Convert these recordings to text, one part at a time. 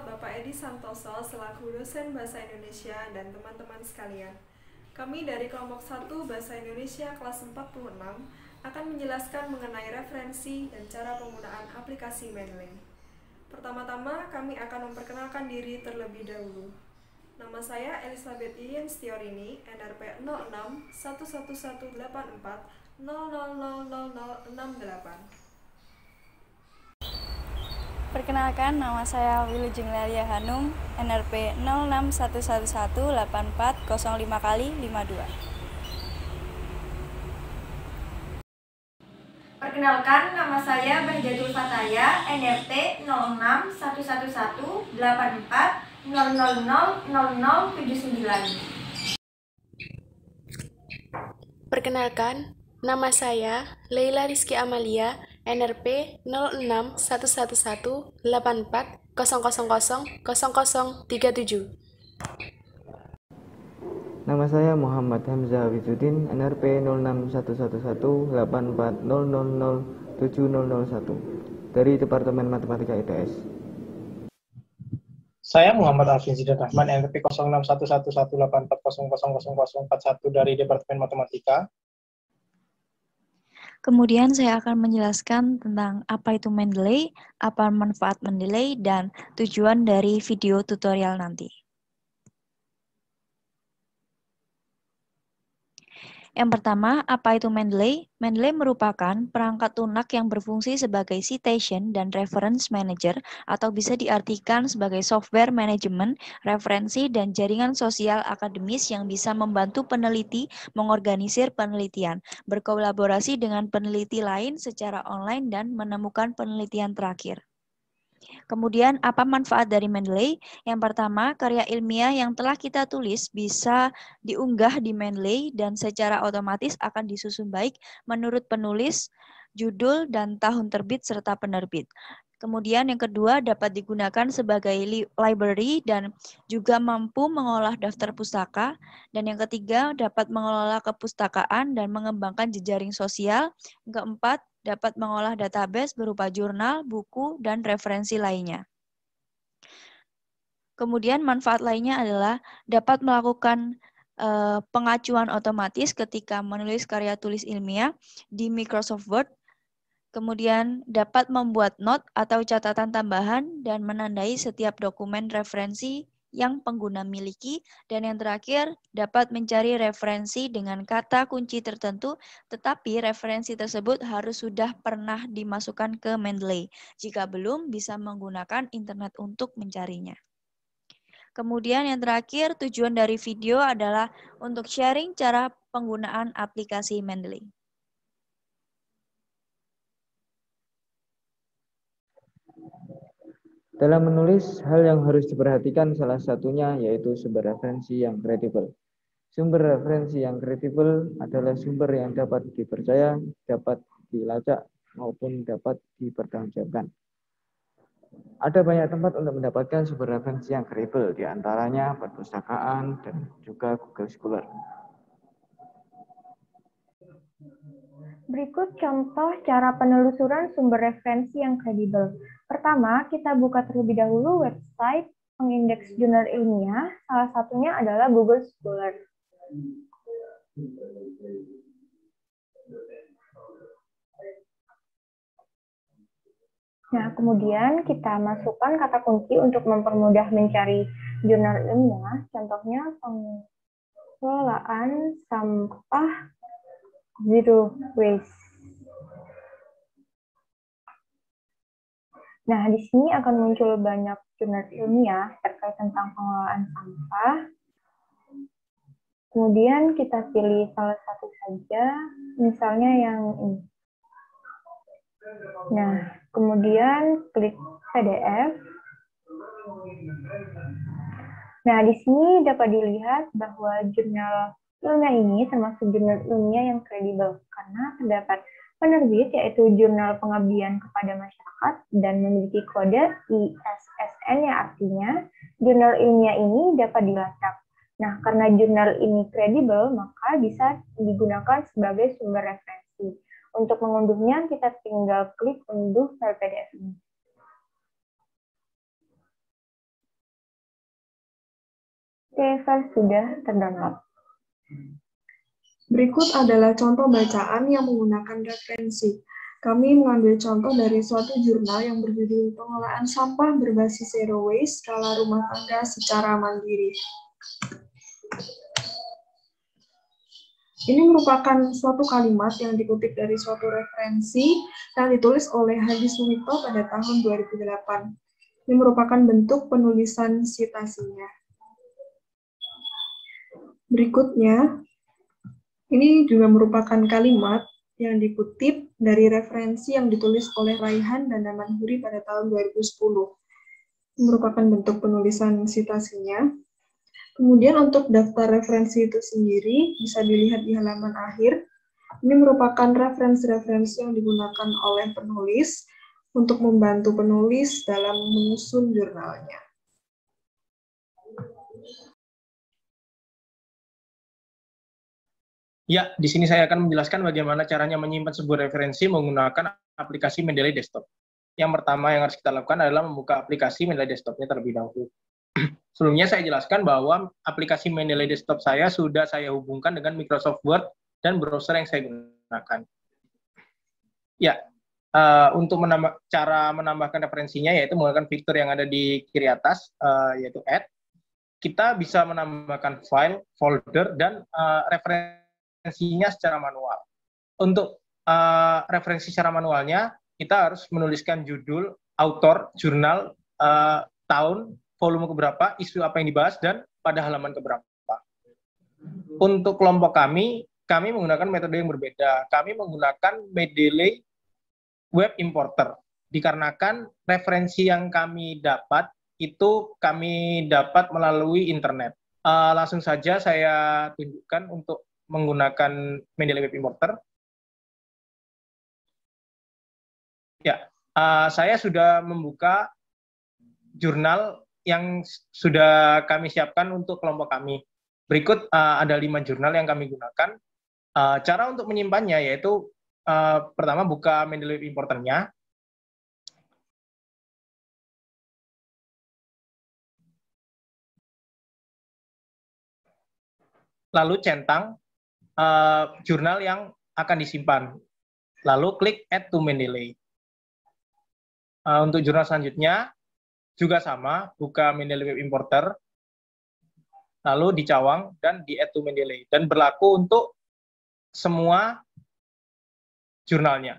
Bapak Edi Santoso selaku dosen Bahasa Indonesia dan teman-teman sekalian. Kami dari kelompok 1 Bahasa Indonesia kelas 46 akan menjelaskan mengenai referensi dan cara penggunaan aplikasi Mendeley. Pertama-tama kami akan memperkenalkan diri terlebih dahulu. Nama saya Elizabeth Iyen Stiorini, NRP 061184000068. Perkenalkan, nama saya Wilujeng Lelia Hanum, NRP 0611184005x52. Perkenalkan, nama saya Bahjatul Fataya, NRT 061184000079. Perkenalkan, nama saya Leila Rizky Amalia, NRP 06118400000037. Nama saya Muhammad Hamzah Wizuddin, NRP 06118400007001 dari Departemen Matematika ITS. Saya Muhammad Alvin Zidan Rahman, NRP 061118400041 dari Departemen Matematika. Kemudian saya akan menjelaskan tentang apa itu Mendeley, apa manfaat Mendeley, dan tujuan dari video tutorial nanti. Yang pertama, apa itu Mendeley? Mendeley merupakan perangkat lunak yang berfungsi sebagai citation dan reference manager atau bisa diartikan sebagai software manajemen, referensi, dan jaringan sosial akademis yang bisa membantu peneliti mengorganisir penelitian, berkolaborasi dengan peneliti lain secara online, dan menemukan penelitian terakhir. Kemudian, apa manfaat dari Mendeley? Yang pertama, karya ilmiah yang telah kita tulis bisa diunggah di Mendeley dan secara otomatis akan disusun baik menurut penulis, judul, dan tahun terbit serta penerbit. Kemudian yang kedua, dapat digunakan sebagai library dan juga mampu mengolah daftar pustaka. Dan yang ketiga, dapat mengelola kepustakaan dan mengembangkan jejaring sosial. Yang keempat, dapat mengolah database berupa jurnal, buku, dan referensi lainnya. Kemudian manfaat lainnya adalah dapat melakukan pengacuan otomatis ketika menulis karya tulis ilmiah di Microsoft Word. Kemudian dapat membuat not atau catatan tambahan dan menandai setiap dokumen referensi yang pengguna miliki, dan yang terakhir dapat mencari referensi dengan kata kunci tertentu, tetapi referensi tersebut harus sudah pernah dimasukkan ke Mendeley. Jika belum, bisa menggunakan internet untuk mencarinya. Kemudian yang terakhir, tujuan dari video adalah untuk sharing cara penggunaan aplikasi Mendeley. Dalam menulis, hal yang harus diperhatikan salah satunya yaitu sumber referensi yang kredibel. Sumber referensi yang kredibel adalah sumber yang dapat dipercaya, dapat dilacak, maupun dapat dipertanggungjawabkan. Ada banyak tempat untuk mendapatkan sumber referensi yang kredibel, diantaranya perpustakaan dan juga Google Scholar. Berikut contoh cara penelusuran sumber referensi yang kredibel. Pertama, kita buka terlebih dahulu website pengindeks jurnal ilmiah, salah satunya adalah Google Scholar. Nah, kemudian kita masukkan kata kunci untuk mempermudah mencari jurnal ilmiah, contohnya pengelolaan sampah zero waste. Nah, di sini akan muncul banyak jurnal ilmiah terkait tentang pengelolaan sampah. Kemudian kita pilih salah satu saja, misalnya yang ini. Nah, kemudian klik PDF. Nah, di sini dapat dilihat bahwa jurnal ilmiah ini termasuk jurnal ilmiah yang kredibel karena terdapat penerbit yaitu Jurnal Pengabdian kepada Masyarakat dan memiliki kode ISSN yang artinya jurnal ilmiah ini dapat dilacak. Nah, karena jurnal ini kredibel, maka bisa digunakan sebagai sumber referensi. Untuk mengunduhnya, kita tinggal klik unduh file PDF ini. Oke, file sudah terdownload. Berikut adalah contoh bacaan yang menggunakan referensi. Kami mengambil contoh dari suatu jurnal yang berjudul Pengelolaan Sampah Berbasis Zero Waste Skala Rumah Tangga Secara Mandiri. Ini merupakan suatu kalimat yang dikutip dari suatu referensi yang ditulis oleh Hadi Suwito pada tahun 2008. Ini merupakan bentuk penulisan citasinya. Berikutnya, ini juga merupakan kalimat yang dikutip dari referensi yang ditulis oleh Raihan dan Damanhuri pada tahun 2010. Ini merupakan bentuk penulisan citasinya. Kemudian untuk daftar referensi itu sendiri bisa dilihat di halaman akhir. Ini merupakan referensi-referensi yang digunakan oleh penulis untuk membantu penulis dalam menyusun jurnalnya. Ya, di sini saya akan menjelaskan bagaimana caranya menyimpan sebuah referensi menggunakan aplikasi Mendeley Desktop. Yang pertama yang harus kita lakukan adalah membuka aplikasi Mendeley Desktop-nya terlebih dahulu. Sebelumnya saya jelaskan bahwa aplikasi Mendeley Desktop saya sudah saya hubungkan dengan Microsoft Word dan browser yang saya gunakan. Ya, untuk cara menambahkan referensinya yaitu menggunakan fitur yang ada di kiri atas, yaitu Add. Kita bisa menambahkan file, folder, dan referensinya secara manual. Untuk referensi secara manualnya, kita harus menuliskan judul, author, jurnal, tahun, volume keberapa, isu apa yang dibahas, dan pada halaman keberapa. Untuk kelompok kami menggunakan metode yang berbeda. Kami menggunakan Mendeley Web Importer, dikarenakan referensi yang kami dapat, itu kami dapat melalui internet. Langsung saja saya tunjukkan untuk menggunakan Mendeley Web Importer. Ya, saya sudah membuka jurnal yang sudah kami siapkan untuk kelompok kami. Berikut ada 5 jurnal yang kami gunakan. Cara untuk menyimpannya yaitu pertama buka Mendeley Web Importer-nya. Lalu centang jurnal yang akan disimpan. Lalu klik Add to Mendeley. Untuk jurnal selanjutnya juga sama, buka Mendeley Web Importer, lalu dicawang dan di Add to Mendeley. Dan berlaku untuk semua jurnalnya.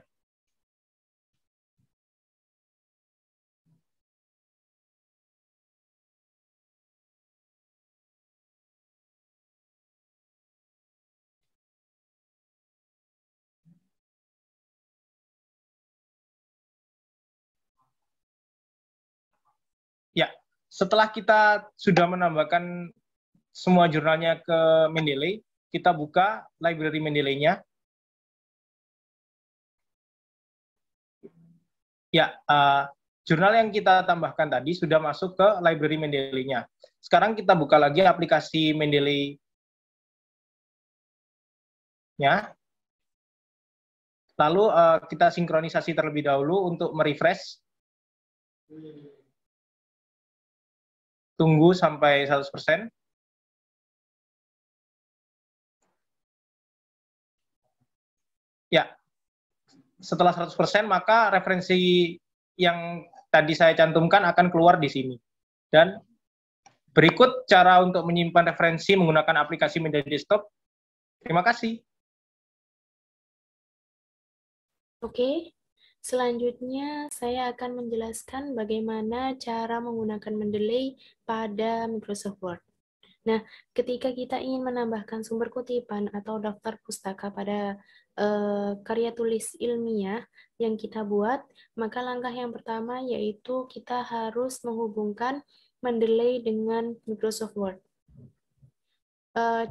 Ya, setelah kita sudah menambahkan semua jurnalnya ke Mendeley, kita buka library Mendeley-nya. Ya, jurnal yang kita tambahkan tadi sudah masuk ke library Mendeley-nya. Sekarang kita buka lagi aplikasi Mendeley-nya. Lalu kita sinkronisasi terlebih dahulu untuk merefresh. Tunggu sampai 100%. Ya, setelah 100% maka referensi yang tadi saya cantumkan akan keluar di sini. Dan berikut cara untuk menyimpan referensi menggunakan aplikasi Mendeley Desktop. Terima kasih. Oke, selanjutnya saya akan menjelaskan bagaimana cara menggunakan Mendeley pada Microsoft Word. Nah, ketika kita ingin menambahkan sumber kutipan atau daftar pustaka pada karya tulis ilmiah yang kita buat, maka langkah yang pertama yaitu kita harus menghubungkan Mendeley dengan Microsoft Word.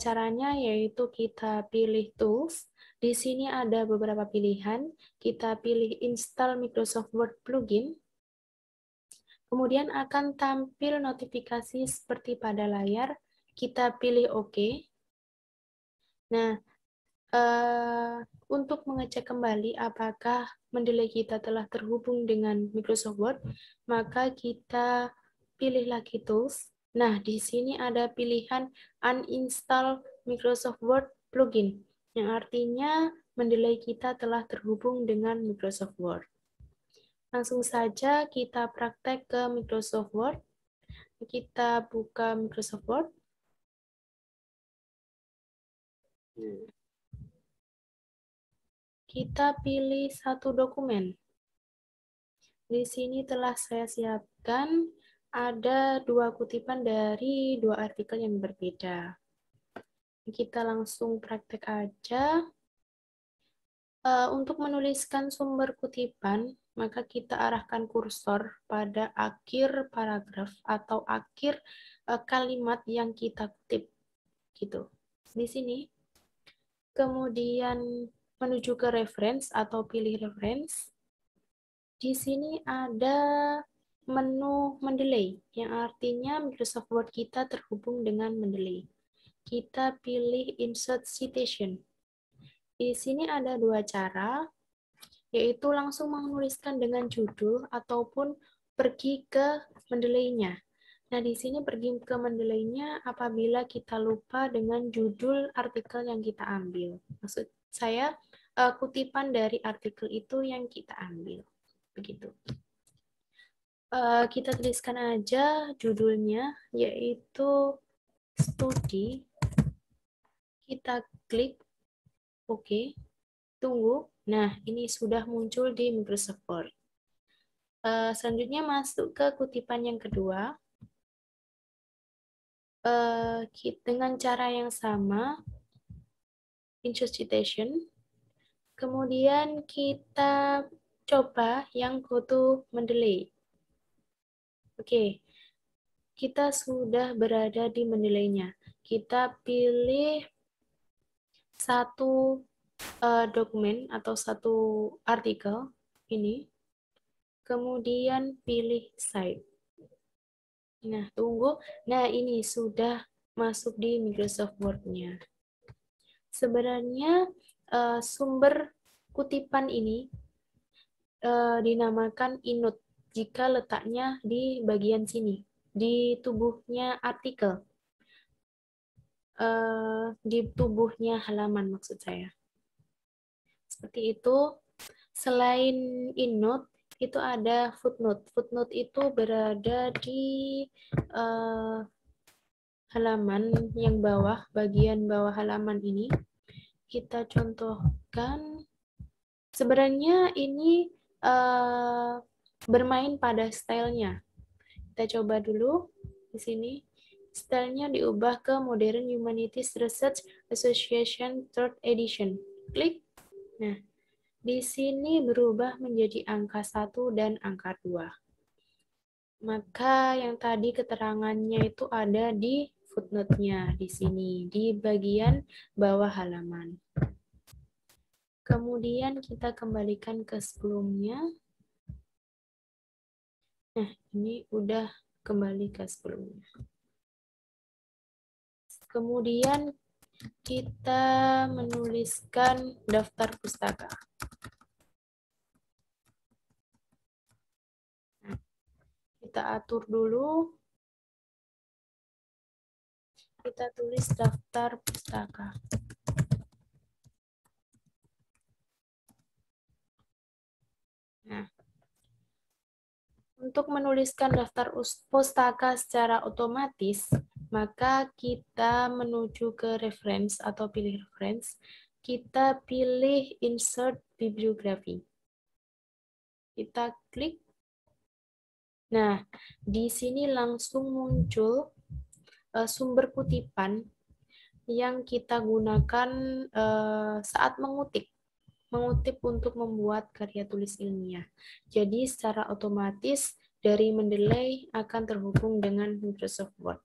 Caranya yaitu kita pilih Tools. Di sini ada beberapa pilihan. Kita pilih Install Microsoft Word Plugin. Kemudian akan tampil notifikasi seperti pada layar. Kita pilih OK. Nah, untuk mengecek kembali apakah Mendeley kita telah terhubung dengan Microsoft Word, maka kita pilih lagi Tools. Nah, di sini ada pilihan uninstall Microsoft Word plugin, yang artinya Mendeley kita telah terhubung dengan Microsoft Word. Langsung saja kita praktek ke Microsoft Word. Kita buka Microsoft Word. Kita pilih satu dokumen. Di sini telah saya siapkan ada 2 kutipan dari 2 artikel yang berbeda. Kita langsung praktek aja. Untuk menuliskan sumber kutipan, maka kita arahkan kursor pada akhir paragraf atau akhir kalimat yang kita kutip. Gitu. Di sini. Kemudian menuju ke reference atau pilih reference. Di sini ada menu Mendeley, yang artinya Microsoft Word kita terhubung dengan Mendeley. Kita pilih Insert Citation. Di sini ada 2 cara, yaitu langsung menuliskan dengan judul ataupun pergi ke Mendeley-nya. Nah, di sini pergi ke Mendeley-nya apabila kita lupa dengan judul artikel yang kita ambil. Maksud saya, kutipan dari artikel itu yang kita ambil. Begitu. Kita tuliskan aja judulnya, yaitu studi. Kita klik OK. Tunggu. Nah, ini sudah muncul di Microsoft Word. Selanjutnya masuk ke kutipan yang kedua. Dengan cara yang sama, insert citation. Kemudian kita coba yang go to Mendeley. Oke, kita sudah berada di Mendeley-nya. Kita pilih satu dokumen atau satu artikel ini, kemudian pilih save. Nah, tunggu. Nah, ini sudah masuk di Microsoft Word-nya. Sebenarnya sumber kutipan ini dinamakan inut jika letaknya di bagian sini, di tubuhnya artikel. Di tubuhnya halaman maksud saya. Seperti itu. Selain inut, itu ada footnote. Footnote itu berada di halaman yang bawah, bagian bawah halaman ini. Kita contohkan. Sebenarnya ini bermain pada stylenya. Kita coba dulu di sini. Stylenya diubah ke Modern Humanities Research Association 3rd Edition. Klik. Nah, di sini berubah menjadi angka 1 dan angka 2. Maka yang tadi keterangannya itu ada di footnote-nya di sini, di bagian bawah halaman. Kemudian kita kembalikan ke sebelumnya. Nah, ini udah kembali ke sebelumnya. Kemudian kita menuliskan daftar pustaka. Kita atur dulu. Kita tulis daftar pustaka. Nah, untuk menuliskan daftar pustaka secara otomatis, maka kita menuju ke reference atau pilih reference. Kita pilih insert bibliography. Kita klik. Nah, di sini langsung muncul sumber kutipan yang kita gunakan saat mengutip untuk membuat karya tulis ilmiah. Jadi secara otomatis dari Mendeley akan terhubung dengan Microsoft Word.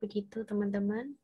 Begitu teman-teman.